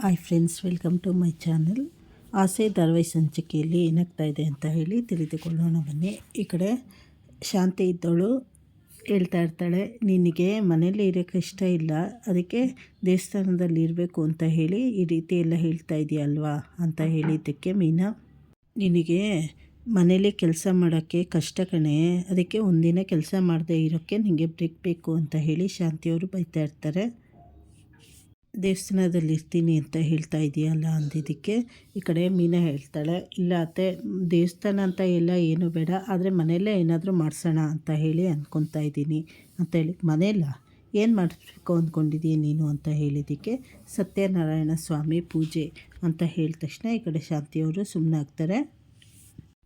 Hi friends, welcome to my channel. ಆಸೆ ಧಾರಾವಾಹಿ ಸಂಚಿಕೆಯಲ್ಲಿ ಏನಾಗ್ತಾ ಇದೆ ಅಂತ ಹೇಳಿ ತಿಳಿದುಕೊಳ್ಳೋಣ ಬನ್ನಿ. ಈ ಕಡೆ ಶಾಂತಿ ಇದ್ದವಳು ಹೇಳ್ತಾ ಇರ್ತಾಳೆ, ನಿನಗೆ ಮನೇಲಿ ಇರೋಕ್ಕೆ ಇಷ್ಟ ಇಲ್ಲ, ಅದಕ್ಕೆ ದೇವಸ್ಥಾನದಲ್ಲಿ ಇರಬೇಕು ಅಂತ ಹೇಳಿ ಈ ರೀತಿ ಎಲ್ಲ ಹೇಳ್ತಾ ಇದೆಯಲ್ವಾ ಅಂತ ಹೇಳಿದ್ದಕ್ಕೆ ಮೀನಾ, ನಿನಗೆ ಮನೇಲಿ ಕೆಲಸ ಮಾಡೋಕ್ಕೆ ಕಷ್ಟ ಕಣೆ, ಅದಕ್ಕೆ ಒಂದಿನ ಕೆಲಸ ಮಾಡದೇ ಇರೋಕ್ಕೆ ನಿನಗೆ ಬ್ರೇಕ್ ಬೇಕು ಅಂತ ಹೇಳಿ ಶಾಂತಿಯವರು ಬೈತಾ ಇರ್ತಾರೆ. ದೇವಸ್ಥಾನದಲ್ಲಿ ಇರ್ತೀನಿ ಅಂತ ಹೇಳ್ತಾ ಇದೆಯಲ್ಲ ಅಂದಿದ್ದಕ್ಕೆ ಈ ಕಡೆ ಮೀನಾ ಹೇಳ್ತಾಳೆ, ಇಲ್ಲ ಅತ್ತೆ, ದೇವಸ್ಥಾನ ಅಂತ ಎಲ್ಲ ಏನೂ ಬೇಡ, ಆದರೆ ಮನೆಯಲ್ಲೇ ಏನಾದರೂ ಮಾಡಿಸೋಣ ಅಂತ ಹೇಳಿ ಅಂದ್ಕೊತಾ ಇದ್ದೀನಿ ಅಂತ ಹೇಳಿ. ಮನೆಯಲ್ಲ ಏನು ಮಾಡಿಸ್ಬೇಕು ಅಂದ್ಕೊಂಡಿದ್ದೀನಿ ನೀನು ಅಂತ ಹೇಳಿದ್ದಕ್ಕೆ ಸತ್ಯನಾರಾಯಣ ಸ್ವಾಮಿ ಪೂಜೆ ಅಂತ ಹೇಳಿದ ತಕ್ಷಣ ಈ ಕಡೆ ಶಾಂತಿಯವರು ಸುಮ್ಮನೆ ಆಗ್ತಾರೆ.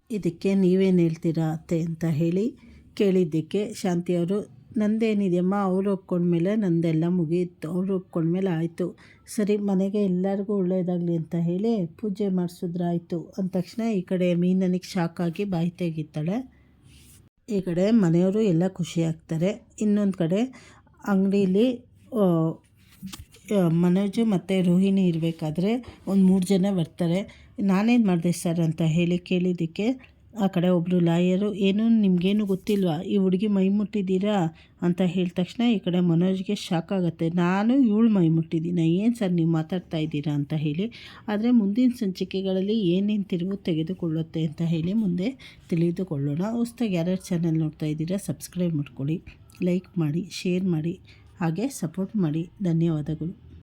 ಇದಕ್ಕೆ ನೀವೇನು ಹೇಳ್ತೀರಾ ಅತ್ತೆ ಅಂತ ಹೇಳಿ ಕೇಳಿದ್ದಕ್ಕೆ ಶಾಂತಿಯವರು, ನಂದೇನಿದೆಯಮ್ಮ, ಅವ್ರು ಒಪ್ಕೊಂಡ್ಮೇಲೆ ನಂದೆಲ್ಲ ಮುಗಿಯಿತು, ಅವ್ರು ಒಪ್ಕೊಂಡ್ಮೇಲೆ ಆಯಿತು, ಸರಿ ಮನೆಗೆ ಎಲ್ಲರಿಗೂ ಒಳ್ಳೆಯದಾಗಲಿ ಅಂತ ಹೇಳಿ ಪೂಜೆ ಮಾಡಿಸಿದ್ರಾಯ್ತು ಅಂದ ತಕ್ಷಣ ಈ ಕಡೆ ಮೀನನಿಗೆ ಶಾಕಾಗಿ ಬಾಯಿ ತೆಗಿತಾಳೆ. ಈ ಕಡೆ ಮನೆಯವರು ಎಲ್ಲ ಖುಷಿ ಆಗ್ತಾರೆ. ಇನ್ನೊಂದು ಕಡೆ ಅಂಗಡೀಲಿ ಮನೋಜು ಮತ್ತು ರೋಹಿಣಿ ಇರಬೇಕಾದ್ರೆ ಒಂದು 3 ಜನ ಬರ್ತಾರೆ. ನಾನೇನು ಮಾಡಿದೆ ಸರ್ ಅಂತ ಹೇಳಿ ಕೇಳಿದ್ದಕ್ಕೆ ಆ ಕಡೆ ಒಬ್ಬರು ಲಾಯರು, ಏನು ನಿಮಗೇನು ಗೊತ್ತಿಲ್ವಾ, ಈ ಹುಡುಗಿ ಮೈ ಮುಟ್ಟಿದ್ದೀರಾ ಅಂತ ಹೇಳಿದ ತಕ್ಷಣ ಈ ಕಡೆ ಮನೋಜ್ಗೆ ಶಾಕ್ ಆಗುತ್ತೆ. ನಾನು ಇವಳು ಮೈ ಮುಟ್ಟಿದ್ದೀನಿ, ಏನು ಸರ್ ನೀವು ಮಾತಾಡ್ತಾ ಇದ್ದೀರಾ ಅಂತ ಹೇಳಿ. ಆದರೆ ಮುಂದಿನ ಸಂಚಿಕೆಗಳಲ್ಲಿ ಏನೇನು ತಿರುವು ತೆಗೆದುಕೊಳ್ಳುತ್ತೆ ಅಂತ ಹೇಳಿ ಮುಂದೆ ತಿಳಿದುಕೊಳ್ಳೋಣ. ಹೊಸ್ದಾಗಿ ಯಾರ್ಯಾರು ಚಾನಲ್ ನೋಡ್ತಾ ಇದ್ದೀರಾ ಸಬ್ಸ್ಕ್ರೈಬ್ ಮಾಡ್ಕೊಳ್ಳಿ, ಲೈಕ್ ಮಾಡಿ, ಶೇರ್ ಮಾಡಿ, ಹಾಗೆ ಸಪೋರ್ಟ್ ಮಾಡಿ. ಧನ್ಯವಾದಗಳು.